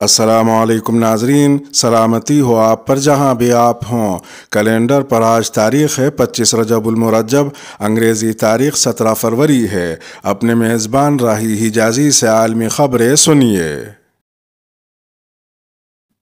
السلام علیکم ناظرین، سلامتی ہو آپ پر جہاں بھی آپ ہوں۔ کیلنڈر پر آج تاریخ ہے 25 رجب المرجب، انگریزی تاریخ 17 فروری ہے۔ اپنے میزبان راہی حجازی سے عالمی خبریں سنیے۔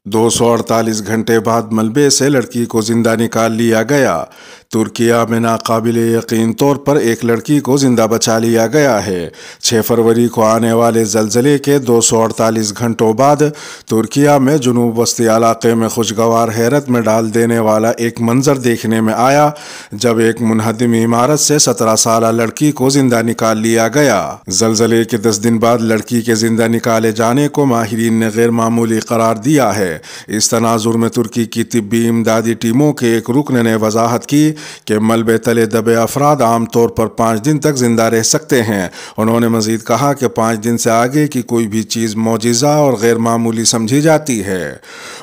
248 گھنٹے بعد ملبے سے لڑکی کو زندہ نکال لیا گیا۔ ترکیہ میں ناقابل یقین طور پر ایک لڑکی کو زندہ بچا لیا گیا ہے۔ 6 فروری کو آنے والے زلزلے کے 248 گھنٹوں بعد ترکیہ میں جنوب وسطی علاقے میں خوشگوار حیرت میں ڈال دینے والا ایک منظر دیکھنے میں آیا جب ایک منہدم عمارت سے 17 سالہ لڑکی کو زندہ نکال لیا گیا۔ زلزلے کے 10 دن بعد لڑکی کے زندہ نکالے جانے کو ماہرین نے غیر معمولی قرار دیا ہے۔ اس تناظر میں ترکی کی طبی امدادی ٹیموں کے ایک رکن نے وضاحت کی کہ ملبے تلے دبے افراد عام طور پر 5 دن تک زندہ رہ سکتے ہیں۔ انہوں نے مزید کہا کہ 5 دن سے آگے کی کوئی بھی چیز معجزہ اور غیر معمولی سمجھی جاتی ہے۔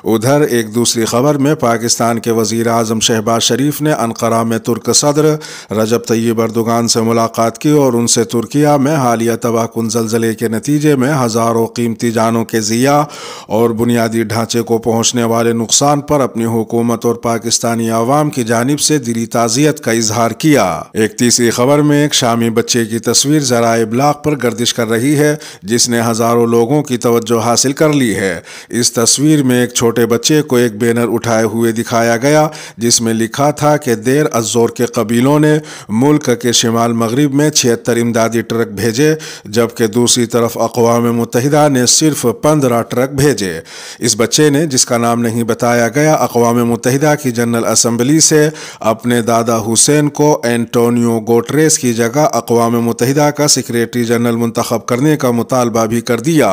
ادھر ایک دوسری خبر میں پاکستان کے وزیر اعظم شہباز شریف نے انقرہ میں ترک صدر رجب طیب اردوغان سے ملاقات کی اور ان سے ترکیہ میں حالیہ تباہ کن زلزلے کے نتیجے میں ہزاروں قیمتی جانوں کے ضیاع اور بنیادی ڈھانچے کو پہنچنے والے نقصان پر اپنی حکومت اور پاکستانی عوام کی جانب سے دلی تعزیت کا اظہار کیا۔ ایک تیسری خبر میں ایک شامی بچے کی تصویر ذرائع ابلاغ پر گردش کر رہی ہے جس نے ہزاروں لوگوں کی توجہ حاصل کر لی ہے۔ اس تصویر میں ایک چھوٹے بچے کو ایک بینر اٹھائے ہوئے دکھایا گیا جس میں لکھا تھا کہ دیر الزور کے قبیلوں نے ملک کے شمال مغرب میں 76 امدادی ٹرک بھیجے جبکہ دوسری طرف اقوام متحدہ نے صرف 15 ٹرک بھیجے۔ اس بچے نے، جس کا نام نہیں بتایا گیا، اقوام متحدہ کی جنرل اسمبلی سے اپنے دادا حسین کو اینٹونیو گوٹریس کی جگہ اقوام متحدہ کا سیکریٹری جنرل منتخب کرنے کا مطالبہ بھی کر دیا۔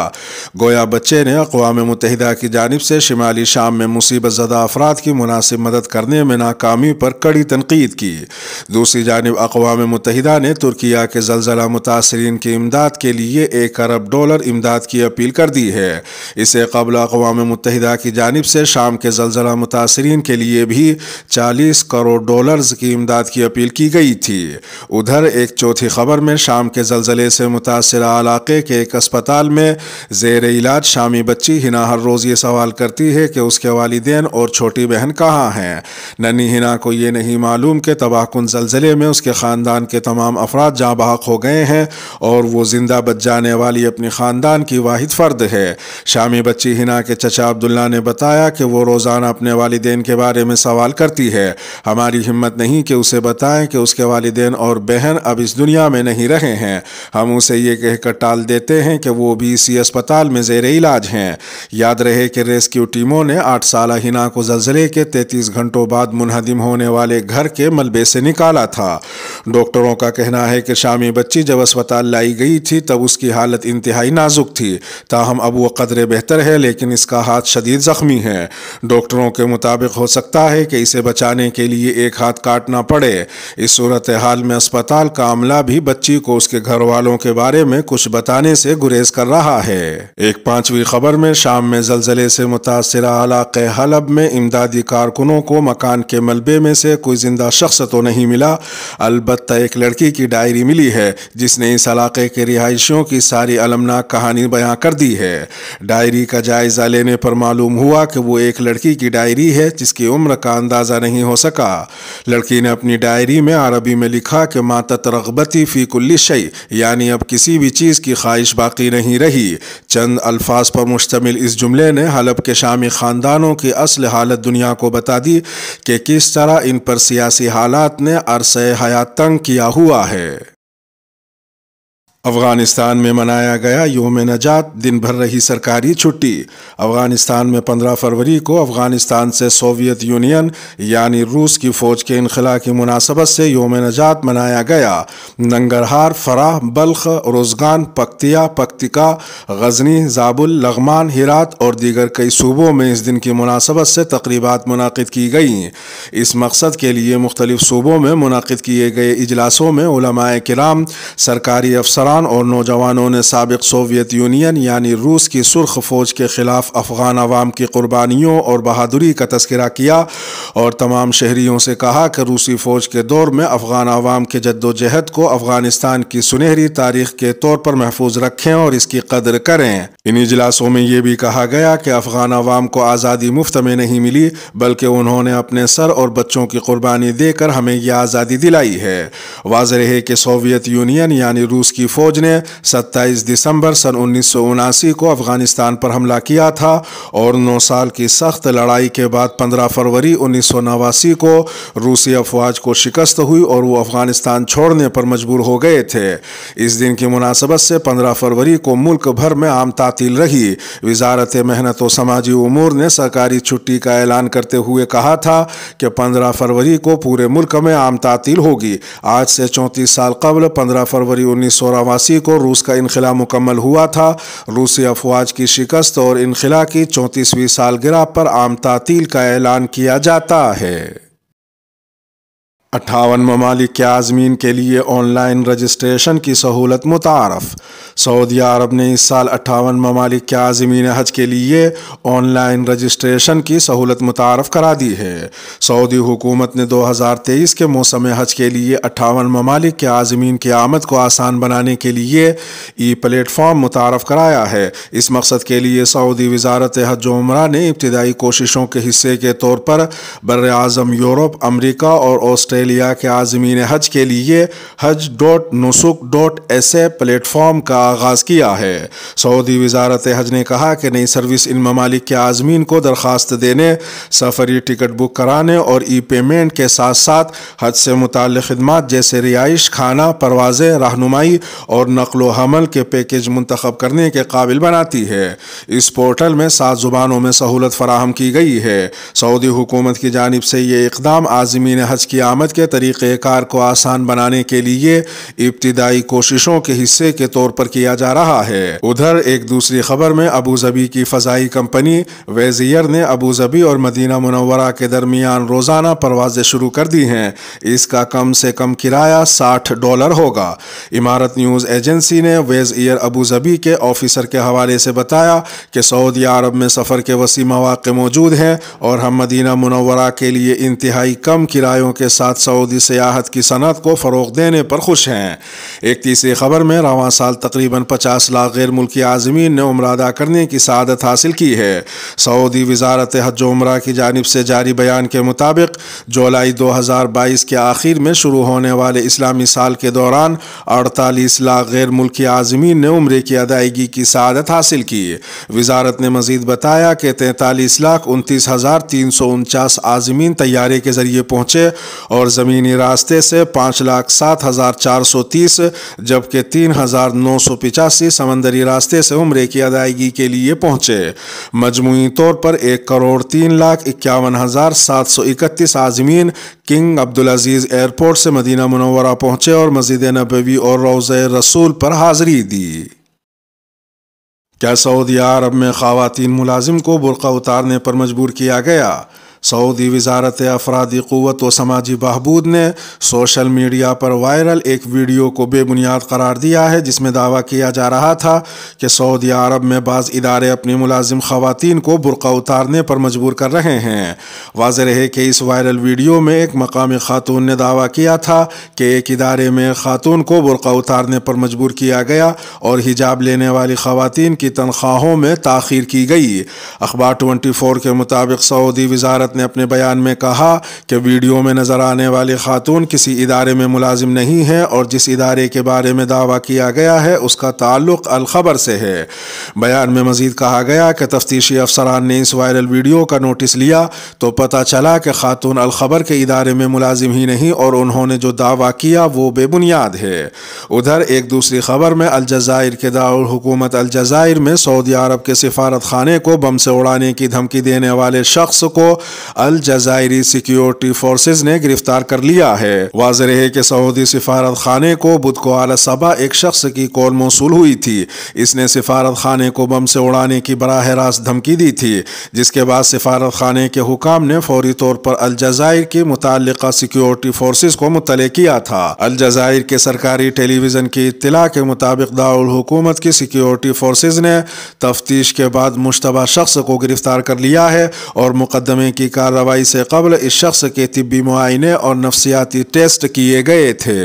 گویا بچے نے اقوام متحدہ کی جانب سے شمالی شام میں مصیبت زدہ افراد کی مناسب مدد کرنے میں ناکامی پر کڑی تنقید کی۔ دوسری جانب اقوام متحدہ نے ترکیہ کے زلزلہ متاثرین کی امداد کے لیے $1 ارب امداد کی اپیل کر دی ہے۔ اسے قبل اقوام متحدہ کی جانب سے شام کے زلزلہ متاثرین کے لیے بھی $40 کروڑ کی امداد کی اپیل کی گئی تھی۔ ادھر ایک چوتھی خبر میں شام کے زلزلے سے متاثرہ علاقے کے ایک اسپتال میں زیر علاج شامی بچی ہنا ہر روز یہ سوال کرتی ہے کہ اس کے والدین اور چھوٹی بہن کہاں ہیں۔ ننھی ہنا کو یہ نہیں معلوم کہ تباہ کن زلزلے میں اس کے خاندان کے تمام افراد جاں بحق ہو گئے ہیں اور وہ زندہ بچ جانے والی اپنی خاندان کی واحد فرد ہے۔ شامی بچی ہنا کے چچا عبداللہ نے بتایا کہ وہ روزانہ اپنے والدین کے بارے میں سوال کرتی ہے۔ ہماری ہمت نہیں کہ اسے بتائیں کہ اس کے والدین اور بہن اب اس دنیا میں نہیں رہے ہیں۔ ہم اسے یہ کہہ کر ٹال دیتے ہیں کہ وہ بھی اسی اسپتال میں زیر علاج ہیں۔ یاد رہے کہ ریسکیو ٹیموں نے 8 سالہ ہنا کو زلزلے کے 33 گھنٹوں بعد منہدم ہونے والے گھر کے ملبے سے نکالا تھا۔ ڈاکٹروں کا کہنا ہے کہ شامی بچی جب اسپتال لائی گئی تھی تب اس کی حالت انتہائی نازک تھی، تاہم اب وہ قدرے بہتر ہے لیکن اس کا ہاتھ شدید زخمی ہے۔ ڈاکٹروں کے مطابق ہو سکتا ہے کہ اسے بچانے کے لیے ایک ہاتھ کاٹنا پڑے۔ اس صورتحال میں اسپتال کا عملہ بھی بچی کو اس کے گھر والوں کے بارے میں کچھ بتانے سے گریز کر رہا ہے۔ ایک پانچویں خبر میں شام میں زلزلے سے متاثرہ علاقے حلب میں امدادی کارکنوں کو مکان کے ملبے میں سے کوئی زندہ شخص تو نہیں ملا، البتہ ایک لڑکی کی ڈائری ملی ہے جس نے اس علاقے کے رہائشیوں کی ساری المناک کہانی بیان کر دی ہے۔ ڈائری کا جائزہ لینے پر معلوم ہوا کہ وہ ایک لڑکی کی ڈائری ہے جس کی عمر کا اندازہ نہیں ہو سکا۔ لڑکی نے اپنی ڈائری میں عربی میں لکھا کہ ماتت رغبتی فی کل شیء، یعنی اب کسی بھی چیز کی خواہش باقی نہیں رہی۔ چند الفاظ پر مشتمل اس جملے نے حلب کے شامی خاندانوں کی اصل حالت دنیا کو بتا دی کہ کس طرح ان پر سیاسی حالات نے عرصہ حیات تنگ کیا ہوا ہے۔ افغانستان میں منایا گیا یوم نجات، دن بھر رہی سرکاری چھٹی۔ افغانستان میں 15 فروری کو افغانستان سے سوویت یونین یعنی روس کی فوج کے انخلاء کی مناسبت سے یوم نجات منایا گیا۔ ننگرہار، فرح، بلخ، روزگان، پکتیکا، غزنی، زابل، لغمان، ہرات اور دیگر کئی صوبوں میں اس دن کی مناسبت سے تقریبات منعقد کی گئیں۔ اس مقصد کے لیے مختلف صوبوں میں منعقد کیے گئے اجلاسوں میں علماء کرام، سرکاری افسران افسران اور نوجوانوں نے سابق سوویت یونین یعنی روس کی سرخ فوج کے خلاف افغان عوام کی قربانیوں اور بہادری کا تذکرہ کیا اور تمام شہریوں سے کہا کہ روسی فوج کے دور میں افغان عوام کے جدوجہد کو افغانستان کی سنہری تاریخ کے طور پر محفوظ رکھیں اور اس کی قدر کریں۔ ان اجلاسوں میں یہ بھی کہا گیا کہ افغان عوام کو آزادی مفت میں نہیں ملی بلکہ انہوں نے اپنے سر اور بچوں کی قربانی دے کر ہمیں یہ آزادی دلائی ہے۔ واضح ہے کہ سوویت یونین یعنی روس کی فوج نے 27 دسمبر سن 1979 کو افغانستان پر حملہ کیا تھا اور 9 سال کی سخت لڑائی کے بعد 15 فروری 1989 کو روسی افواج کو شکست ہوئی اور وہ افغانستان چھوڑنے پر مجبور ہو گئے تھے۔ اس دن کی مناسبت سے 15 فروری کو ملک بھر میں عام تعطیل رہی۔ وزارت محنت و سماجی امور نے سرکاری چھٹی کا اعلان کرتے ہوئے کہا تھا کہ 15 فروری کو پورے ملک میں عام تعطیل ہوگی۔ آج سے 34 سال قبل 15 فروری 1989 کو روس کا انخلا مکمل ہوا تھا۔ روسی افواج کی شکست اور انخلا کی 34ویں سالگرہ پر عام تعطیل کا اعلان کیا جاتا ہے۔ 58 ممالک کے عازمین کے لیے آن لائن رجسٹریشن کی سہولت متعارف۔ سعودی عرب نے اس سال 58 ممالک کے عازمین حج کے لیے آن لائن رجسٹریشن کی سہولت متعارف کرا دی ہے۔ سعودی حکومت نے 2023 کے موسم حج کے لیے 58 ممالک کے عازمین کی آمد کو آسان بنانے کے لیے ای پلیٹ فارم متعارف کرایا ہے۔ اس مقصد کے لیے سعودی وزارت حج و عمرہ نے ابتدائی کوششوں کے حصے کے طور پر براعظم یورپ، امریکہ اور آسٹریلیا کے عازمین حج کے لیے haj.nusuk.sa پلیٹ فارم کا آغاز کیا ہے۔ سعودی وزارت حج نے کہا کہ نئی سروس ان ممالک کے عازمین کو درخواست دینے، سفری ٹکٹ بک کرانے اور ای پیمنٹ کے ساتھ ساتھ حج سے متعلق خدمات جیسے رہائش، کھانا، پروازیں، رہنمائی اور نقل و حمل کے پیکج منتخب کرنے کے قابل بناتی ہے۔ اس پورٹل میں 7 زبانوں میں سہولت فراہم کی گئی ہے۔ سعودی حکومت کی جانب سے یہ اقدام عازمین حج کی آمد کے طریقہ کار کو آسان بنانے کے لیے ابتدائی کوششوں کے حصے کے طور پر کیا جا رہا ہے۔ ادھر ایک دوسری خبر میں ابوظبی کی فضائی کمپنی ویز ایئر نے ابوظبی اور مدینہ منورہ کے درمیان روزانہ پروازیں شروع کر دی ہیں۔ اس کا کم سے کم کرایہ $60 ہوگا۔ امارت نیوز ایجنسی نے ویز ایئر ابوظبی کے آفیسر کے حوالے سے بتایا کہ سعودی عرب میں سفر کے وسیع مواقع موجود ہیں اور ہم مدینہ منورہ کے لیے انتہائی کم کرایوں کے ساتھ سعودی سیاحت کی صنعت کو فروغ دینے پر خوش ہیں۔ ایک تیسری خبر میں رواں سال تقریباً 50 لاکھ غیر ملکی عازمین نے عمرہ ادا کرنے کی سعادت حاصل کی ہے۔ سعودی وزارت حج و عمرہ کی جانب سے جاری بیان کے مطابق جولائی 2022 کے آخر میں شروع ہونے والے اسلامی سال کے دوران 48 لاکھ غیر ملکی عازمین نے عمرے کی ادائیگی کی سعادت حاصل کی۔ وزارت نے مزید بتایا کہ 43,29,349 عازمین طیارے کے ذریعے پہنچے اور زمینی راستے سے 5,07,430 جبکہ 3,985 سمندری راستے سے عمرے کی ادائیگی کے لیے پہنچے۔ مجموعی طور پر 1,53,51,731 عازمین کنگ عبدالعزیز ایئرپورٹ سے مدینہ منورہ پہنچے اور مسجد نبوی اور روضہ رسول پر حاضری دی۔ کیا سعودی عرب میں خواتین ملازم کو برقع اتارنے پر مجبور کیا گیا؟ سعودی وزارت افرادی قوت و سماجی بہبود نے سوشل میڈیا پر وائرل ایک ویڈیو کو بے بنیاد قرار دیا ہے جس میں دعویٰ کیا جا رہا تھا کہ سعودی عرب میں بعض ادارے اپنی ملازم خواتین کو برقع اتارنے پر مجبور کر رہے ہیں۔ واضح ہے کہ اس وائرل ویڈیو میں ایک مقامی خاتون نے دعویٰ کیا تھا کہ ایک ادارے میں خاتون کو برقع اتارنے پر مجبور کیا گیا اور حجاب لینے والی خواتین کی تنخواہوں میں تاخیر کی گئی۔ اخبار 24 کے مطابق سعودی وزارت نے اپنے بیان میں کہا کہ ویڈیو میں نظر آنے والی خاتون کسی ادارے میں ملازم نہیں ہے اور جس ادارے کے بارے میں دعویٰ کیا گیا ہے اس کا تعلق الخبر سے ہے۔ بیان میں مزید کہا گیا کہ تفتیشی افسران نے اس وائرل ویڈیو کا نوٹس لیا تو پتہ چلا کہ خاتون الخبر کے ادارے میں ملازم ہی نہیں اور انہوں نے جو دعویٰ کیا وہ بے بنیاد ہے۔ ادھر ایک دوسری خبر میں الجزائر کے دارالحکومت الجزائر میں سعودی عرب کے سفارت خانے کو بم سے اڑانے کی دھمکی دینے والے شخص کو الجزائری سیکیورٹی فورسز نے گرفتار کر لیا ہے۔ واضح رہے کہ سعودی سفارت خانے کو بدھ کو اعلی صبح ایک شخص کی کال موصول ہوئی تھی۔ اس نے سفارت خانے کو بم سے اڑانے کی براہ راست دھمکی دی تھی، جس کے بعد سفارت خانے کے حکام نے فوری طور پر الجزائر کی متعلقہ سیکیورٹی فورسز کو مطلع کیا تھا۔ الجزائر کے سرکاری ٹیلی ویژن کی اطلاع کے مطابق دارالحکومت کی سیکیورٹی فورسز نے تفتیش کے بعد مشتبہ شخص کو گرفتار کر لیا ہے اور مقدمے کی کارروائی سے قبل اس شخص کے طبی معائنے اور نفسیاتی ٹیسٹ کیے گئے تھے۔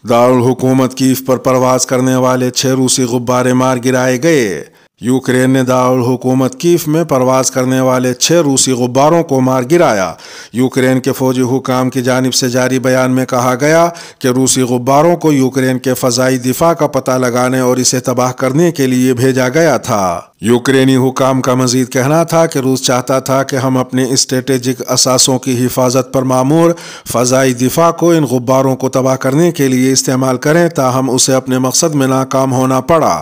دارالحکومت کیف پر پرواز کرنے والے 6 روسی غبارے مار گرائے گئے۔ یوکرین نے دارالحکومت کیف میں پرواز کرنے والے 6 روسی غباروں کو مار گرایا۔ یوکرین کے فوجی حکام کی جانب سے جاری بیان میں کہا گیا کہ روسی غباروں کو یوکرین کے فضائی دفاع کا پتہ لگانے اور اسے تباہ کرنے کے لیے بھیجا گیا تھا۔ یوکرینی حکام کا مزید کہنا تھا کہ روس چاہتا تھا کہ ہم اپنے اسٹریٹجک اثاثوں کی حفاظت پر معمور فضائی دفاع کو ان غباروں کو تباہ کرنے کے لیے استعمال کریں، تاہم اسے اپنے مقصد میں ناکام ہونا پڑا۔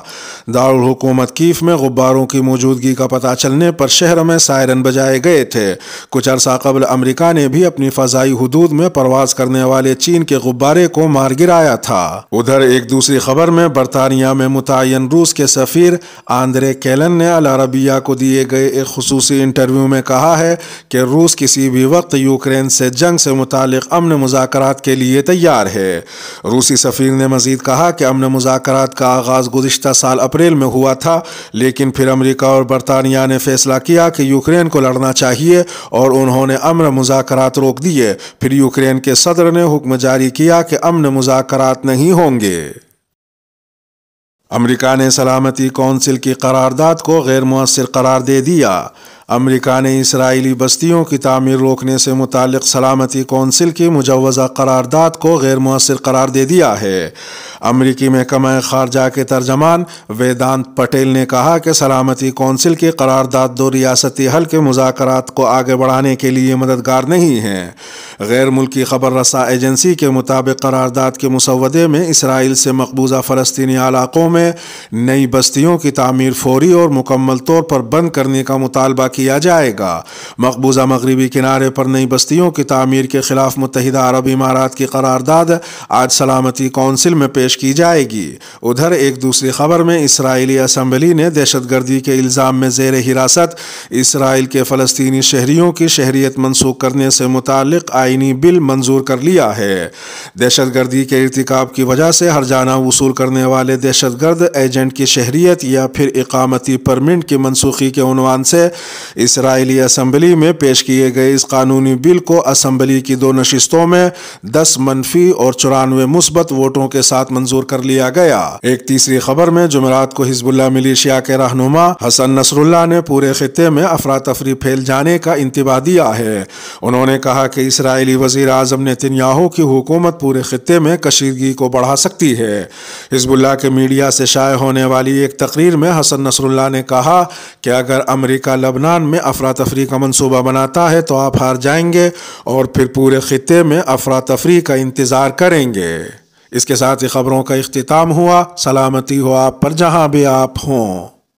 دارالحکومت کیف میں غباروں کی موجودگی کا پتہ چلنے پر شہر میں سائرن بجائے گئے تھے۔ کچھ عرصہ قبل امریکہ نے بھی اپنی فضائی حدود میں پرواز کرنے والے چین کے غبارے کو مار گرایا تھا۔ ادھر ایک دوسری خبر میں برطانیہ میں متعین روس کے سفیر آندرے کیلن نے العربیہ کو دیے گئے ایک خصوصی انٹرویو میں کہا ہے کہ روس کسی بھی وقت یوکرین سے جنگ سے متعلق امن مذاکرات کے لیے تیار ہے۔ روسی سفیر نے مزید کہا کہ امن مذاکرات کا آغاز گزشتہ سال اپریل میں ہوا تھا، لیکن پھر امریکہ اور برطانیہ نے فیصلہ کیا کہ یوکرین کو لڑنا چاہیے اور انہوں نے امن مذاکرات روک دیے۔ پھر یوکرین کے صدر نے حکم جاری کیا کہ امن مذاکرات نہیں ہوں گے۔ امریکہ نے سلامتی کونسل کی قرارداد کو غیر مؤثر قرار دے دیا۔ امریکہ نے اسرائیلی بستیوں کی تعمیر روکنے سے متعلق سلامتی کونسل کی مجوزہ قرارداد کو غیر مؤثر قرار دے دیا ہے۔ امریکی محکمہ خارجہ کے ترجمان ویدانت پٹیل نے کہا کہ سلامتی کونسل کی قرارداد 2 ریاستی حل کے مذاکرات کو آگے بڑھانے کے لیے مددگار نہیں ہے۔ غیر ملکی خبر رساں ایجنسی کے مطابق قرارداد کے مسودے میں اسرائیل سے مقبوضہ فلسطینی علاقوں میں نئی بستیوں کی تعمیر فوری اور مکمل طور پر بند کرنے کا مطالبہ کیا جائے گا۔ مقبوضہ مغربی کنارے پر نئی بستیوں کی تعمیر کے خلاف متحدہ عرب امارات کی قرارداد آج سلامتی کونسل میں پیش کی جائے گی۔ ادھر ایک دوسری خبر میں اسرائیلی اسمبلی نے دہشت گردی کے الزام میں زیر حراست اسرائیل کے فلسطینی شہریوں کی شہریت منسوخ کرنے سے متعلق آئینی بل منظور کر لیا ہے۔ دہشت گردی کے ارتکاب کی وجہ سے ہرجانہ وصول کرنے والے دہشت گرد ایجنٹ کی شہریت یا پھر اقامتی پرمٹ کی منسوخی کے عنوان سے اسرائیلی اسمبلی میں پیش کیے گئے اس قانونی بل کو اسمبلی کی 2 نشستوں میں 10 منفی اور 94 مثبت ووٹوں کے ساتھ منظور کر لیا گیا۔ ایک تیسری خبر میں جمعرات کو حزب اللہ ملیشیا کے رہنما حسن نصر اللہ نے پورے خطے میں افراتفری پھیل جانے کا انتباہ دیا ہے۔ انہوں نے کہا کہ اسرائیلی وزیر اعظم نیتن یاہو کی حکومت پورے خطے میں کشیدگی کو بڑھا سکتی ہے۔ حزب اللہ کے میڈیا سے شائع ہونے والی ایک تقریر میں حسن نصر اللہ نے کہا کہ اگر امریکہ لبنان میں افراتفری کا منصوبہ بناتا ہے تو آپ ہار جائیں گے اور پھر پورے خطے میں افراتفری کا انتظار کریں گے۔ اس کے ساتھ ہی خبروں کا اختتام ہوا۔ سلامتی ہو آپ پر جہاں بھی آپ ہوں۔